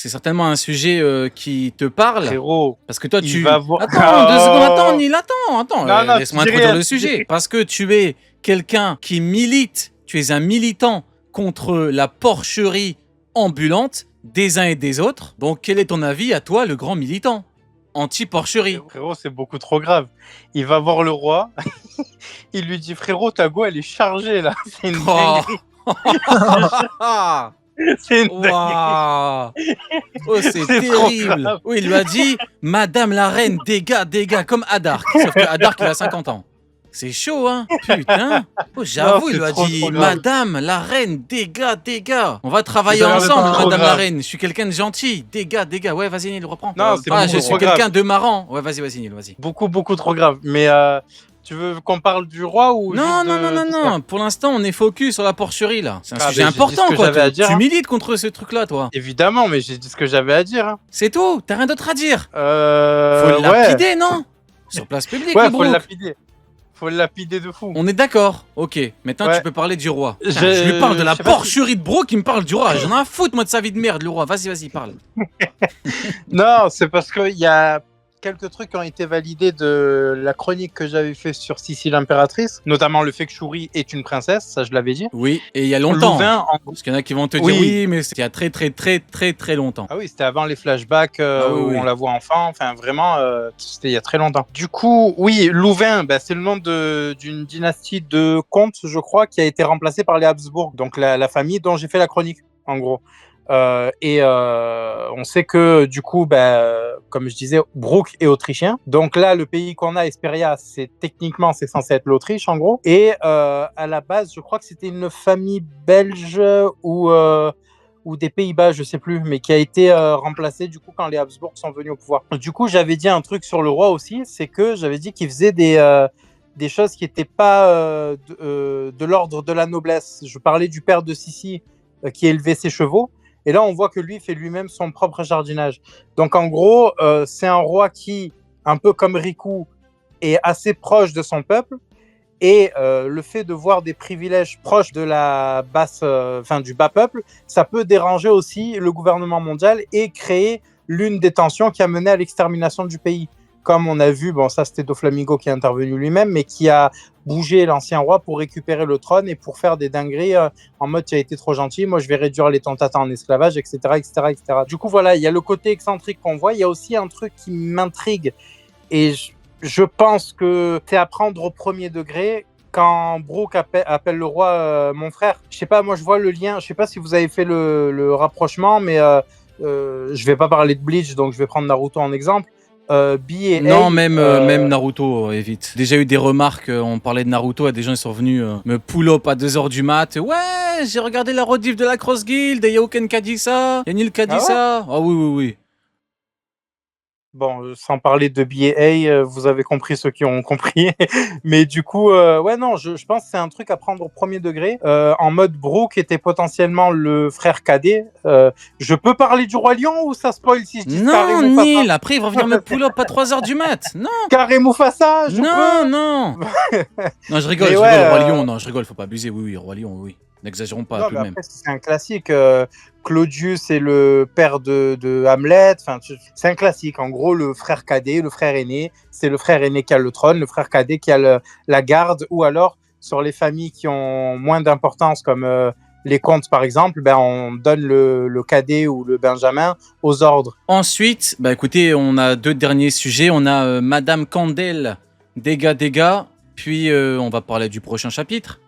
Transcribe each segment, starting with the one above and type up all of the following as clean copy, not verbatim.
C'est certainement un sujet qui te parle. Frérot, Parce que toi, il va voir. Attends, 2 secondes, attends, Neil, attends. Non, non, Laisse-moi tu dis introduire rien, le tu dis sujet. rien. Parce que tu es quelqu'un qui milite, tu es un militant contre la porcherie ambulante des uns et des autres. Donc, quel est ton avis à toi, le grand militant anti-porcherie? Frérot, c'est beaucoup trop grave. Il va voir le roi. Il lui dit, frérot, ta go, elle est chargée là. C'est une Oh. dinguerie. C'est une dinguerie. Waouh. Oh, c'est C'est trop terrible. grave. Oui, il lui a dit Madame la reine, dégâts, comme Adark. Sauf que Adark, il a 50 ans. C'est chaud, hein. Putain. Oh, j'avoue, Non, il c'est lui a trop, dit trop grave. Madame la reine, dégâts. On va travailler Ça a l'air d'être ensemble, trop Madame la grave. reine. Je suis quelqu'un de gentil. Dégâts. Ouais, vas-y, Neil, reprends. Non, c'est Ah, beaucoup je trop suis grave. quelqu'un de marrant. Ouais, vas-y, Neil, vas-y. Beaucoup trop grave. Mais tu veux qu'on parle du roi ou Non, juste de ça? non. Pour l'instant, on est focus sur la porcherie, là. C'est un Ah, sujet ben, j'ai dit important, ce que quoi. j'avais à dire, Tu hein. milites contre ce truc-là, toi. Évidemment, mais j'ai dit ce que j'avais à dire. Hein. C'est tout. T'as rien d'autre à dire. Faut Ouais. lapider, non? Sur place publique, Ouais, le faut le Brook. lapider. Faut le lapider de fou. On est d'accord. Ok. Maintenant, Ouais. tu peux parler du roi. Putain, Je- je lui parle de la je sais pas porcherie de Brook, il me parle du roi. J'en ai un foutre, moi, de sa vie de merde, le roi. Vas-y, parle. Non, c'est parce qu'il y a quelques trucs qui ont été validés de la chronique que j'avais fait sur Sissi l'impératrice, notamment le fait que Shuri est une princesse, ça je l'avais dit. Oui, et il y a longtemps. Louvain, en gros. Parce qu'il y en a qui vont te dire Oui. oui, mais c'est il y a très longtemps. Ah oui, c'était avant les flashbacks oui. où on la voit enfant, enfin vraiment, c'était il y a très longtemps. Du coup, oui, Louvain, bah, c'est le nom d'une dynastie de comtes, je crois, qui a été remplacée par les Habsbourg, donc la famille dont j'ai fait la chronique, en gros. On sait que du coup, comme je disais, Brook est autrichien. Donc là, le pays qu'on a, Esperia, c'est censé être l'Autriche en gros. Et à la base, je crois que c'était une famille belge ou des Pays-Bas, je sais plus, mais qui a été remplacée du coup quand les Habsbourg sont venus au pouvoir. Du coup, j'avais dit un truc sur le roi aussi, c'est que j'avais dit qu'il faisait des choses qui n'étaient pas de l'ordre de la noblesse. Je parlais du père de Sissi qui élevait ses chevaux. Et là, on voit que lui fait lui-même son propre jardinage. Donc, en gros, c'est un roi qui, un peu comme Riku, est assez proche de son peuple. Et le fait de voir des privilèges proches de la du bas peuple, ça peut déranger aussi le gouvernement mondial et créer l'une des tensions qui a mené à l'extermination du pays. Comme on a vu, bon, ça c'était Doflamingo qui est intervenu lui-même, mais qui a bougé l'ancien roi pour récupérer le trône et pour faire des dingueries en mode tu as été trop gentil, moi je vais réduire les Tantata en esclavage, etc., etc. Du coup, voilà, il y a le côté excentrique qu'on voit, il y a aussi un truc qui m'intrigue et je pense que c'est à prendre au premier degré. Quand Brook appelle le roi mon frère, je sais pas, moi je vois le lien, je sais pas si vous avez fait le rapprochement, mais je vais pas parler de Bleach, donc je vais prendre Naruto en exemple. Bee et Non, Ei, même Naruto, évite. Déjà eu des remarques, on parlait de Naruto, et des gens ils sont venus me pull-up à 2h du mat. Ouais, j'ai regardé la rediff de la Cross Guild, et Yauken qui a dit ça, Yanil qui a dit Ah ouais ça. Ah oui. Bon, sans parler de Bee et Ei, vous avez compris ceux qui ont compris. Mais du coup, ouais, non, je pense que c'est un truc à prendre au premier degré. En mode Brook était potentiellement le frère cadet. Je peux parler du Roi Lion ou ça spoil si je dis Carré Non, Mufasa Neil, après il va venir me pull-up à 3h du mat. Non, Carré Mufasa, je peux non. Non, je rigole, Mais le ouais, Roi Lion, non, je rigole, faut pas abuser, oui, Roi Lion, oui. N'exagérons pas Non, tout mais de même. après, c'est un classique. Claudius est le père de Hamlet. Enfin, c'est un classique. En gros, le frère cadet, le frère aîné, c'est le frère aîné qui a le trône, le frère cadet qui a la garde. Ou alors, sur les familles qui ont moins d'importance, comme les comtes par exemple, on donne le cadet ou le benjamin aux ordres. Ensuite, bah écoutez, on a 2 derniers sujets. On a Madame Candel, dégâts, puis on va parler du prochain chapitre.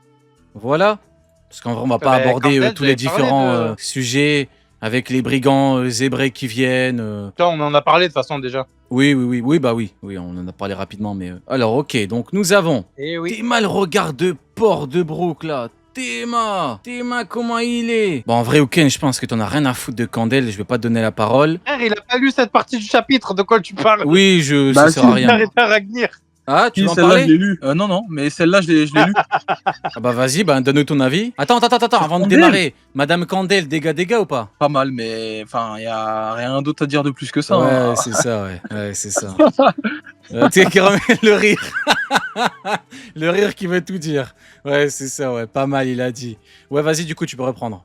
Voilà. Parce qu'en vrai, on va pas aborder Candel, tous les j'avais parlé différents sujets avec les brigands zébrés qui viennent. Là, on en a parlé de toute façon déjà. Oui, on en a parlé rapidement, mais... Alors, ok, donc nous avons... Eh oui. Théma, le regard de porc de Brook, là. Théma, comment il est? Bon, en vrai, Ken, je pense que t'en as rien à foutre de Candel, je vais pas te donner la parole. Frère, il a pas lu cette partie du chapitre. De quoi tu parles? Oui, ça sert à rien. Arrête à Ragnir. Ah, tu Si, veux en celle-là, je parler? l'ai lu. Non, mais celle-là, je l'ai lu. Ah bah vas-y, donne-nous ton avis. Attends, avant de Candel. démarrer. Madame Candel, dégâts ou pas? Pas mal, mais enfin, il y a rien d'autre à dire de plus que ça. Ouais, hein. c'est ça, ouais, c'est ça. Tu sais, qui remet le rire. Le rire qui veut tout dire. Ouais, c'est ça, ouais, pas mal, il a dit. Ouais, vas-y, du coup, tu peux reprendre.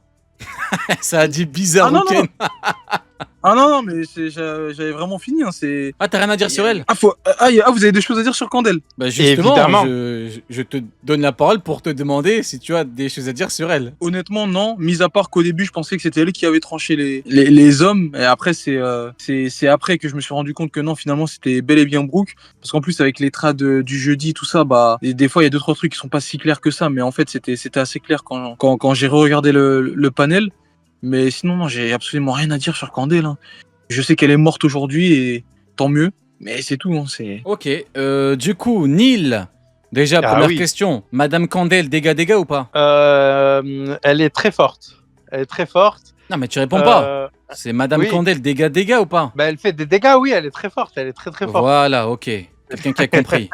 Ça a dit bizarre, Ah, non, Ken. Ah non, non, mais j'avais vraiment fini. Hein, Ah, t'as rien à dire sur elle? Vous avez des choses à dire sur Candel? Bah justement, Évidemment. je te donne la parole pour te demander si tu as des choses à dire sur elle. Honnêtement, non. Mis à part qu'au début, je pensais que c'était elle qui avait tranché les hommes. Et après, c'est après que je me suis rendu compte que non, finalement, c'était bel et bien Brooke. Parce qu'en plus, avec les trades du jeudi, tout ça, bah, et des fois, il y a deux, trois trucs qui sont pas si clairs que ça. Mais en fait, c'était assez clair quand j'ai re-regardé le panel. Mais sinon, non, j'ai absolument rien à dire sur Candel. Hein. Je sais qu'elle est morte aujourd'hui et tant mieux. Mais c'est tout. Hein, Ok, du coup, Neil, déjà, Ah première oui. question. Madame Candel, dégâts ou pas? Elle est très forte. Elle est très forte. Non, mais tu réponds pas. Euh, C'est Madame oui. Candel, dégâts ou pas? Bah, elle fait des dégâts, oui, elle est très forte. Elle est très très forte. Voilà, ok. Quelqu'un qui a compris.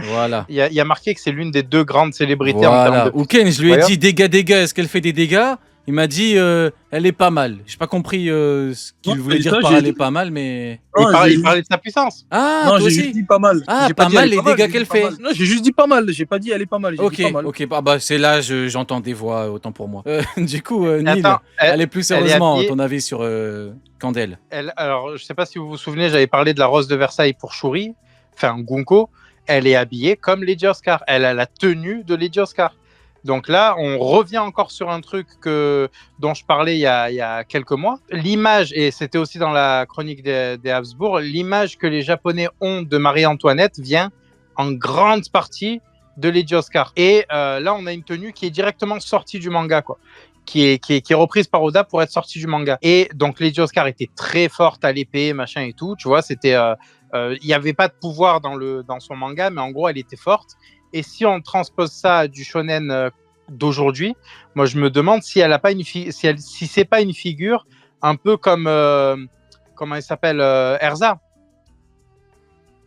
Voilà. Il y a marqué que c'est l'une des deux grandes célébrités en termes Voilà. de Ouken, je lui ai royaume. dit dégâts, est-ce qu'elle fait des dégâts? Il m'a dit elle est pas mal. J'ai pas compris ce qu'il Non, voulait mais dire ça, par j'ai elle est dit- pas mal, mais. Il parlait de sa puissance. Ah, Non, toi j'ai juste aussi? dit pas mal. Ah, J'ai pas dit elle mal est les pas mal, dégâts j'ai qu'elle dit pas fait. mal. Non, j'ai juste dit pas mal. J'ai pas dit elle est pas mal. J'ai Ok, dit pas mal. ok. Bah, c'est là, j'entends des voix, autant pour moi. Du coup, Et Neil, attends, allez plus elle est sérieusement, habillée. ton avis sur Candel. Alors, je sais pas si vous vous souvenez, j'avais parlé de la rose de Versailles pour Shuri, enfin Gunko. Elle est habillée comme Lady Oscar. Elle a la tenue de Lady Oscar. Donc là, on revient encore sur un truc dont je parlais il y a quelques mois. L'image, et c'était aussi dans la chronique des Habsbourg, l'image que les Japonais ont de Marie-Antoinette vient en grande partie de Lady Oscar. Et là, on a une tenue qui est directement sortie du manga, quoi. Qui est reprise par Oda pour être sortie du manga. Et donc, Lady Oscar était très forte à l'épée, machin et tout. Tu vois, c'était. Il n'y avait pas de pouvoir dans son manga, mais en gros, elle était forte. Et si on transpose ça à du shonen d'aujourd'hui, moi je me demande si elle a pas si c'est pas une figure un peu comme comment elle s'appelle Erza,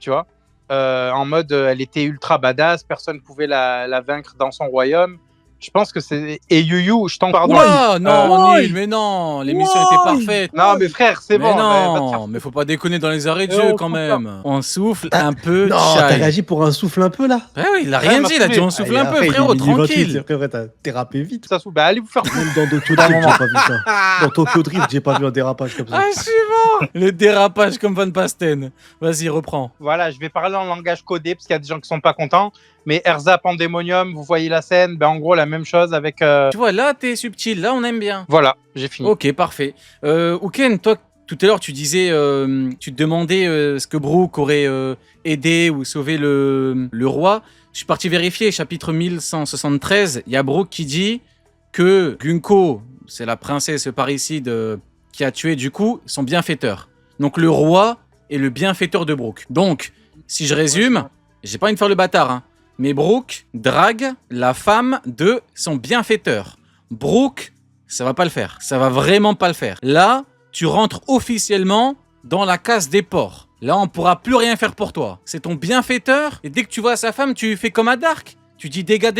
tu vois, en mode elle était ultra badass, personne pouvait la vaincre dans son royaume. Je pense que c'est et Yu Yu, je t'en pardon. Oula, non, Why Neil, mais non, l'émission était parfaite. Non mais frère, c'est Mais bon, va te faire non, mais faut pas déconner dans les arrêts de Et jeu on quand souffle même. On souffle Ah, un peu, Non, t'as chai. réagi pour un souffle un peu là. Ouais, oui, il a Ouais, rien m'a dit, il a dit saoulé. on souffle Et un peu, après, il est frérot, minuit 28, tranquille. frérot, t'as dérapé vite. ça sous. Bah allez vous faire foutre. Même dans Tokyo Drift, j'ai pas vu ça. Dans Tokyo Drift, j'ai pas vu un dérapage comme ça. Ah, je suis mort. Le dérapage comme Van Basten. Vas-y, reprends. Voilà, je vais parler en langage codé parce qu'il y a des gens qui sont pas contents. Mais Erza Pandemonium, vous voyez la scène, ben en gros la même chose avec. Tu vois, là, t'es subtil, là, on aime bien. Voilà, j'ai fini. Ok, parfait. Ouken, toi, tout à l'heure, tu disais, tu te demandais ce que Brooke aurait aidé ou sauvé le roi. Je suis parti vérifier, chapitre 1173, il y a Brooke qui dit que Gunko, c'est la princesse parricide qui a tué du coup son bienfaiteur. Donc le roi est le bienfaiteur de Brooke. Donc, si je résume, j'ai pas envie de faire le bâtard, hein, mais Brooke drague la femme de son bienfaiteur. Brooke, ça va pas le faire. Ça va vraiment pas le faire. Là, tu rentres officiellement dans la case des porcs. Là, on pourra plus rien faire pour toi. C'est ton bienfaiteur, et dès que tu vois sa femme, tu fais comme à Dark. Tu dis dégâts.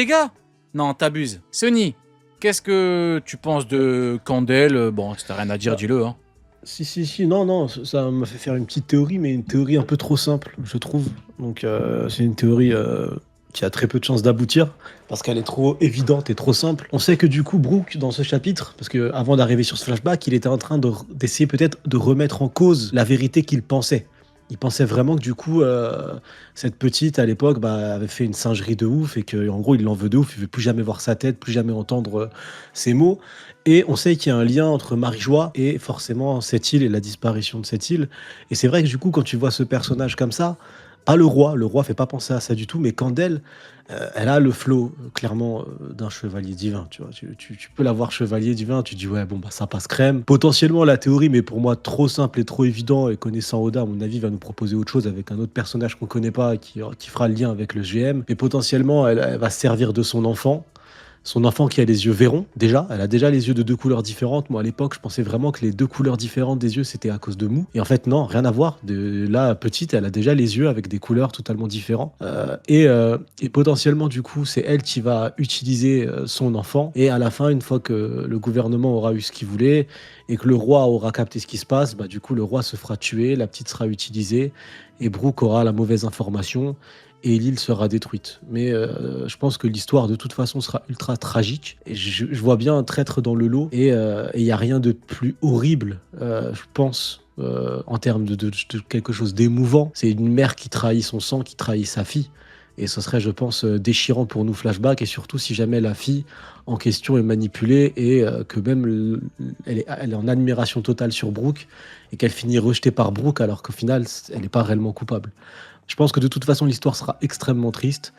Non, t'abuses. Sony, qu'est-ce que tu penses de Candel? Bon, si t'as rien à dire, dis-le. Hein. Si, non, ça m'a fait faire une petite théorie, mais une théorie un peu trop simple, je trouve. Donc, c'est une théorie qui a très peu de chances d'aboutir, parce qu'elle est trop évidente et trop simple. On sait que du coup, Brooke, dans ce chapitre, parce que avant d'arriver sur ce flashback, il était en train d'essayer peut-être de remettre en cause la vérité qu'il pensait. Il pensait vraiment que du coup, cette petite, à l'époque, avait fait une singerie de ouf, et qu'en gros, il l'en veut de ouf, il veut plus jamais voir sa tête, plus jamais entendre ses mots. Et on sait qu'il y a un lien entre Marie-Joie et forcément cette île et la disparition de cette île. Et c'est vrai que du coup, quand tu vois ce personnage comme ça, pas le roi fait pas penser à ça du tout, mais Candel, elle a le flow clairement d'un chevalier divin. Tu vois, tu peux la voir chevalier divin, tu dis ouais, bon, ça passe crème. Potentiellement la théorie, mais pour moi trop simple et trop évident, et connaissant Oda, à mon avis, va nous proposer autre chose avec un autre personnage qu'on connaît pas et qui fera le lien avec le GM. Et potentiellement, elle va se servir de son enfant. Son enfant qui a les yeux verrons, déjà. Elle a déjà les yeux de deux couleurs différentes. Moi, à l'époque, je pensais vraiment que les deux couleurs différentes des yeux, c'était à cause de Mou. Et en fait, non, rien à voir. Là, petite, elle a déjà les yeux avec des couleurs totalement différentes. Et potentiellement, du coup, c'est elle qui va utiliser son enfant. Et à la fin, une fois que le gouvernement aura eu ce qu'il voulait et que le roi aura capté ce qui se passe, du coup, le roi se fera tuer, la petite sera utilisée et Brooke aura la mauvaise information. et l'île sera détruite. Mais je pense que l'histoire de toute façon sera ultra tragique. Et je vois bien un traître dans le lot et il n'y a rien de plus horrible, je pense. En termes de quelque chose d'émouvant, c'est une mère qui trahit son sang, qui trahit sa fille. Et ce serait, je pense, déchirant pour nous Flashback, et surtout si jamais la fille en question est manipulée et que même elle est en admiration totale sur Brooke et qu'elle finit rejetée par Brooke alors qu'au final, elle n'est pas réellement coupable. Je pense que de toute façon, l'histoire sera extrêmement triste.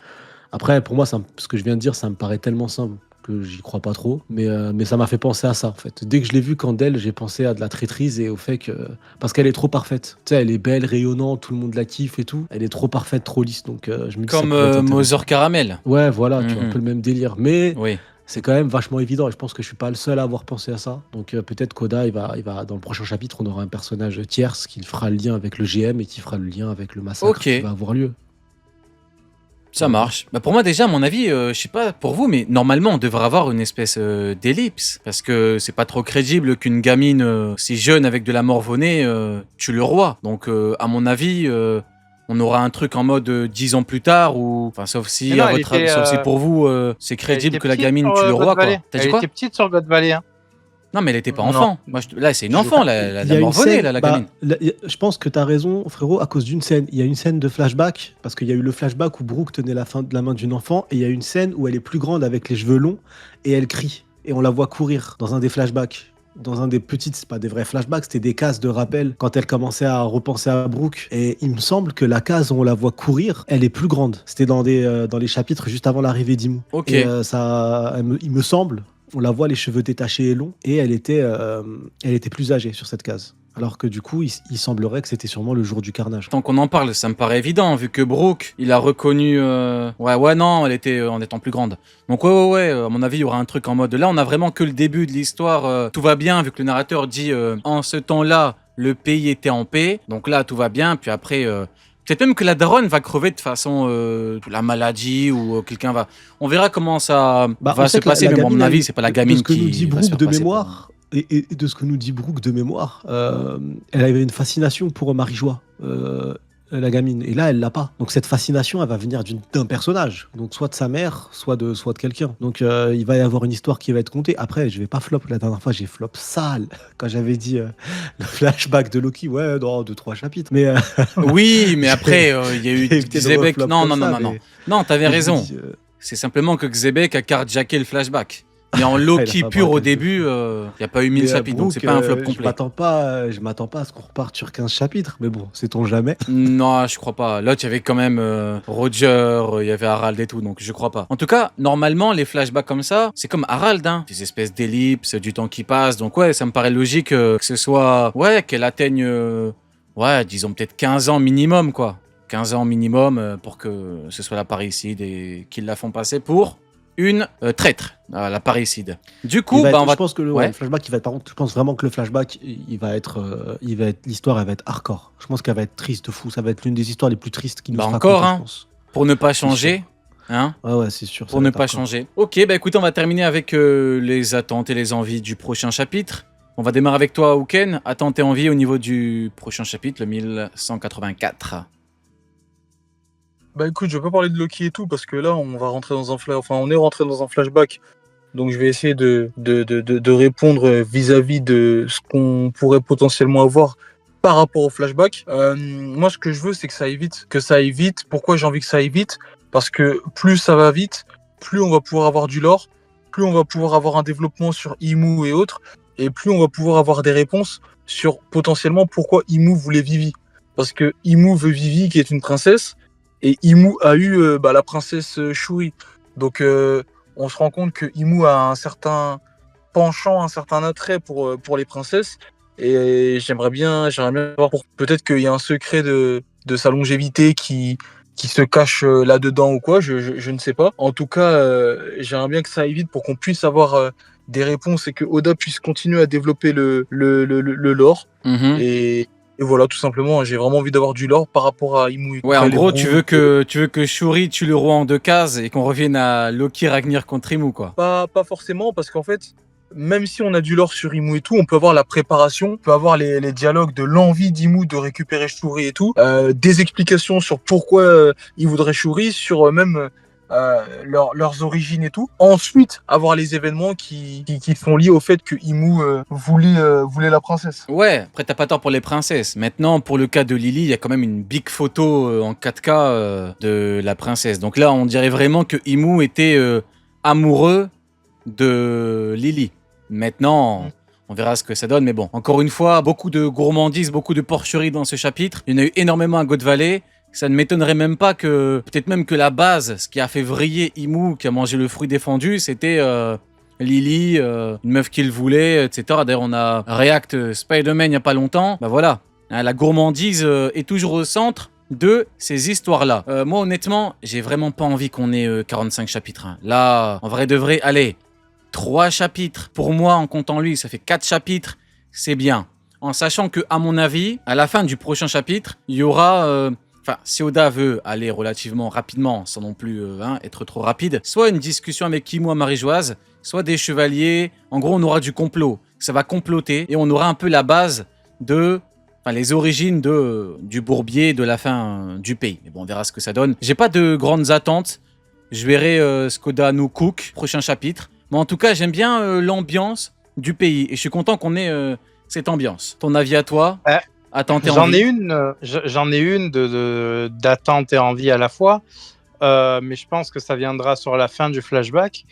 Après, pour moi, ce que je viens de dire, ça me paraît tellement simple que j'y crois pas trop. Mais ça m'a fait penser à ça, en fait. Dès que je l'ai vu Candel, j'ai pensé à de la traîtrise et au fait que... Parce qu'elle est trop parfaite. Tu sais, elle est belle, rayonnante, tout le monde la kiffe et tout. Elle est trop parfaite, trop lisse. Donc je me dis ça Comme pourrait être intéressant. Mother Caramel. Ouais, voilà, tu vois, un Mhm. peu le même délire. Mais Oui. c'est quand même vachement évident et je pense que je suis pas le seul à avoir pensé à ça. Donc peut-être Koda, dans le prochain chapitre, on aura un personnage tierce qui fera le lien avec le GM et qui fera le lien avec le massacre Ok. qui va avoir lieu. Ça marche. Bah pour moi déjà, à mon avis, je sais pas pour vous, mais normalement on devrait avoir une espèce d'ellipse. Parce que c'est pas trop crédible qu'une gamine si jeune avec de la morve-au-nez tue le roi. Donc à mon avis, on aura un truc en mode 10 ans plus tard, ou... Enfin sauf si, Mais non, sauf si pour vous c'est elle crédible était que la petite gamine sur, tue le God roi, quoi. Valley. T'as dit Elle quoi? était petite sur God Valley. Hein. Non mais elle était pas Non. enfant. Moi, là c'est une enfant, la Il y a une morve-au-nez, scène, là, la gamine. je pense que tu as raison, frérot, à cause d'une scène. Il y a une scène de flashback, parce qu'il y a eu le flashback où Brooke tenait la main d'une enfant, et il y a une scène où elle est plus grande avec les cheveux longs, et elle crie. Et on la voit courir dans un des flashbacks. Dans un des petites, c'est pas des vrais flashbacks, c'était des cases de rappel quand elle commençait à repenser à Brooke. Et il me semble que la case où on la voit courir, elle est plus grande. C'était dans les chapitres juste avant l'arrivée d'Imu. Ok. Et il me semble, on la voit les cheveux détachés et longs, et elle était plus âgée sur cette case. Alors que du coup, il semblerait que c'était sûrement le jour du carnage. Tant qu'on en parle, ça me paraît évident, vu que Brooke, il a reconnu... Ouais, non, elle était en étant plus grande. Donc ouais, à mon avis, il y aura un truc en mode... Là, on a vraiment que le début de l'histoire. Tout va bien, vu que le narrateur dit en ce temps-là, le pays était en paix. Donc là, tout va bien, puis après... Peut-être même que la daronne va crever de façon la maladie ou quelqu'un va... On verra comment ça Bah, va on sait se que la passer, mais bon, à gamine, mon avis, elle- c'est pas la de gamine ce que nous dit qui va Brooke se faire de passer pour- mémoire, et de ce que nous dit Brooke de mémoire, elle avait une fascination pour Marie-Joie, la gamine. Et là, elle l'a pas. Donc cette fascination, elle va venir d'un personnage. Donc soit de sa mère, soit de quelqu'un. Donc il va y avoir une histoire qui va être contée. Après, je vais pas flop. La dernière fois, j'ai flop sale quand j'avais dit le flashback de Loki. Ouais, non, 2-3 chapitres. Mais Oui, mais après, il y a eu j'ai évité de Xebec. reflop Non, comme ça, non. mais- Non, t'avais mais je me raison. dis, C'est simplement que Xebec a carjacké le flashback. Mais en il Loki a pas pur au braqué le début, il n'y a pas eu 1000 Mais, chapitres, donc Brooke, c'est pas un flop je complet. m'attends pas à ce qu'on reparte sur 15 chapitres, mais bon, sait-on jamais. Non, je crois pas. L'autre, il y avait quand même Roger, il y avait Harald et tout, donc je crois pas. En tout cas, normalement, les flashbacks comme ça, c'est comme Harald, hein. Des espèces d'ellipses, du temps qui passe. Donc ouais, ça me paraît logique que ce soit... Ouais, qu'elle atteigne... ouais, disons peut-être 15 ans minimum, quoi. 15 ans minimum pour que ce soit la parricide et qu'ils la font passer pour une traître, la parricide. Du coup, on va... Je pense que Ouais. le flashback, par contre, je pense vraiment que le flashback, l'histoire, elle va être hardcore. Je pense qu'elle va être triste de fou. Ça va être l'une des histoires les plus tristes qui nous Bah sera encore, contée, hein. je pense. Pour ne pas changer, hein. Ouais, c'est sûr. ça Pour va ne être pas hardcore. changer. Ok, bah écoutez, on va terminer avec les attentes et les envies du prochain chapitre. On va démarrer avec toi, Ouken. Attentes et envies au niveau du prochain chapitre, le 1184. Bah écoute, je vais pas parler de Loki et tout parce que là on va rentrer dans on est rentré dans un flashback. Donc je vais essayer de répondre vis-à-vis de ce qu'on pourrait potentiellement avoir par rapport au flashback. Moi ce que je veux c'est que ça aille vite. Que ça aille vite. Pourquoi j'ai envie que ça aille vite? Parce que plus ça va vite, plus on va pouvoir avoir du lore, plus on va pouvoir avoir un développement sur Imu et autres, et plus on va pouvoir avoir des réponses sur potentiellement pourquoi Imu voulait Vivi. Parce que Imu veut Vivi qui est une princesse, et Imu a eu la princesse Shuri. Donc on se rend compte que Imu a un certain penchant, un certain attrait pour les princesses. Et j'aimerais bien voir peut-être qu'il y a un secret de sa longévité qui se cache là-dedans ou quoi, je ne sais pas. En tout cas, j'aimerais bien que ça aille vite pour qu'on puisse avoir des réponses et que Oda puisse continuer à développer le lore. Mhm. Et voilà, tout simplement, j'ai vraiment envie d'avoir du lore par rapport à Imu. Ouais, en Après, les gros, Brooks, tu veux que Shuri tue le roi en 2 cases et qu'on revienne à Loki Ragnir contre Imu, quoi. Pas forcément, parce qu'en fait, même si on a du lore sur Imu et tout, on peut avoir la préparation, on peut avoir les dialogues de l'envie d'Imu de récupérer Shuri et tout, des explications sur pourquoi il voudrait Shuri, sur même leurs origines et tout. Ensuite, avoir les événements qui sont liés au fait que Imu voulait la princesse. Ouais, après t'as pas tort pour les princesses. Maintenant, pour le cas de Lily, il y a quand même une big photo en 4K de la princesse. Donc là, on dirait vraiment que Imu était amoureux de Lily. Maintenant, on verra ce que ça donne. Mais bon, encore une fois, beaucoup de gourmandises, beaucoup de porcheries dans ce chapitre. Il y en a eu énormément à God Valley. Ça ne m'étonnerait même pas que, peut-être même que la base, ce qui a fait vriller Imu, qui a mangé le fruit défendu, c'était Lily, une meuf qu'il voulait, etc. D'ailleurs, on a React Spider-Man il n'y a pas longtemps. Bah voilà, hein, la gourmandise est toujours au centre de ces histoires-là. Moi, honnêtement, j'ai vraiment pas envie qu'on ait 45 chapitres. Hein. Là, en vrai de vrai, allez, 3 chapitres. Pour moi, en comptant lui, ça fait 4 chapitres. C'est bien. En sachant que, à mon avis, à la fin du prochain chapitre, il y aura... Enfin, si Oda veut aller relativement rapidement, sans non plus être trop rapide, soit une discussion avec Imu à Marie-Joise, soit des chevaliers. En gros, on aura du complot. Ça va comploter et on aura un peu la base de... Enfin, les origines du bourbier de la fin du pays. Mais bon, on verra ce que ça donne. J'ai pas de grandes attentes. Je verrai ce qu'Oda nous cook, prochain chapitre. Mais en tout cas, j'aime bien l'ambiance du pays. Et je suis content qu'on ait cette ambiance. Ton avis à toi? Attente et envie. J'en ai une d'attente et envie à la fois, mais je pense que ça viendra sur la fin du flashback.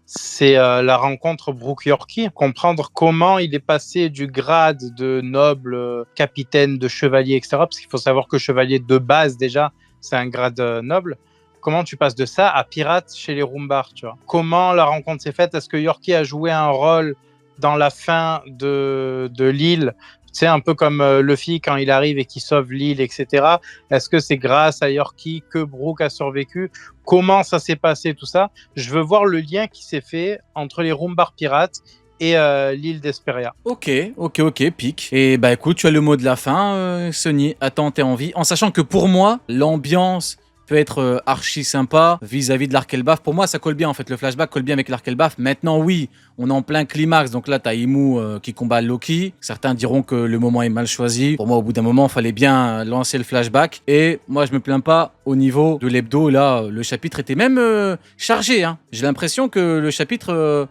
C'est la rencontre Brook-Yorkie, comprendre comment il est passé du grade de noble, capitaine, de chevalier, etc. Parce qu'il faut savoir que chevalier de base, déjà, c'est un grade noble. Comment tu passes de ça à pirate chez les Rumbar, tu vois? Comment la rencontre s'est faite? Est-ce que Yorkie a joué un rôle dans la fin de l'île? C'est un peu comme Luffy quand il arrive et qu'il sauve l'île, etc. Est-ce que c'est grâce à Yorkie que Brook a survécu? Comment ça s'est passé, tout ça? Je veux voir le lien qui s'est fait entre les Rumbar pirates et l'île d'Esperia. Ok, pique. Et bah écoute, tu as le mot de la fin, Sonny. Attente et envie. En sachant que pour moi, l'ambiance peut être archi sympa vis-à-vis de l'Arc-Elbaf. Pour moi, ça colle bien en fait. Le flashback colle bien avec l'Arc-Elbaf. Maintenant, oui, on est en plein climax. Donc là, t'as Imu qui combat Loki. Certains diront que le moment est mal choisi. Pour moi, au bout d'un moment, il fallait bien lancer le flashback. Et moi, je me plains pas au niveau de l'hebdo. Là, le chapitre était même chargé. Hein. J'ai l'impression que le chapitre,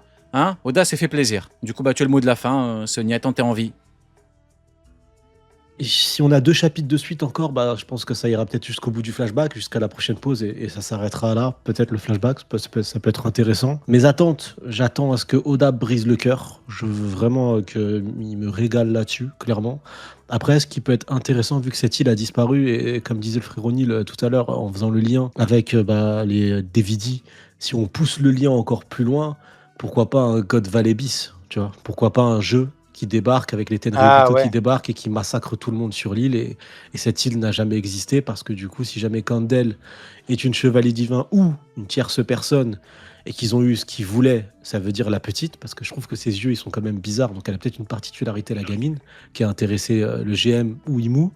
Oda s'est fait plaisir. Du coup, bah, tu as le mot de la fin. Sonia, attends, t'es envie. Et si on a 2 chapitres de suite encore, bah, je pense que ça ira peut-être jusqu'au bout du flashback, jusqu'à la prochaine pause, et ça s'arrêtera là. Peut-être le flashback, ça peut être intéressant. Mes attentes, j'attends à ce que Oda brise le cœur. Je veux vraiment qu'il me régale là-dessus, clairement. Après, ce qui peut être intéressant, vu que cette île a disparu, et comme disait le frère O'Neill tout à l'heure, en faisant le lien avec les DVD, si on pousse le lien encore plus loin, pourquoi pas un God Valley bis, tu vois? Pourquoi pas un jeu qui débarque avec les Tenryubito qui débarquent et qui massacrent tout le monde sur l'île, et cette île n'a jamais existé, parce que du coup, si jamais Kandel est une chevalier divin ou une tierce personne et qu'ils ont eu ce qu'ils voulaient, ça veut dire la petite, parce que je trouve que ses yeux ils sont quand même bizarres, donc elle a peut-être une particularité, la gamine, qui a intéressé le GM ou Imu.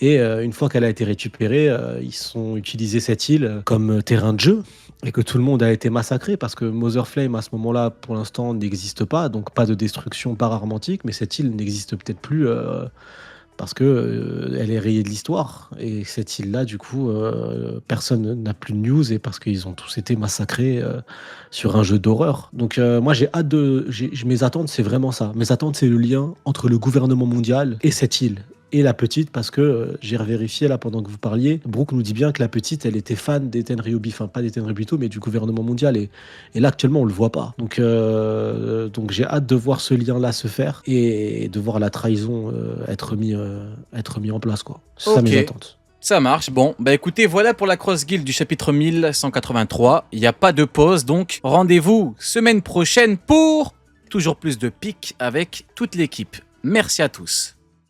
Et une fois qu'elle a été récupérée, ils ont utilisé cette île comme terrain de jeu, et que tout le monde a été massacré, parce que Mother Flame à ce moment-là, pour l'instant, n'existe pas, donc pas de destruction pararomantique, mais cette île n'existe peut-être plus parce que elle est rayée de l'histoire. Et cette île-là, du coup, personne n'a plus de news, et parce qu'ils ont tous été massacrés sur un jeu d'horreur. Donc moi, j'ai hâte mes attentes, c'est vraiment ça. Mes attentes, c'est le lien entre le gouvernement mondial et cette île. Et la petite, parce que j'ai revérifié là pendant que vous parliez, Brooke nous dit bien que la petite, elle était fan des Tenryubi, enfin pas des Tenryubito, mais du gouvernement mondial. Et là, actuellement, on le voit pas. Donc j'ai hâte de voir ce lien-là se faire, et de voir la trahison être mis en place, quoi. C'est ça mes attentes. Ça marche. Bon, bah écoutez, voilà pour la Cross Guild du chapitre 1183. Il n'y a pas de pause, donc rendez-vous semaine prochaine pour toujours plus de pics avec toute l'équipe. Merci à tous.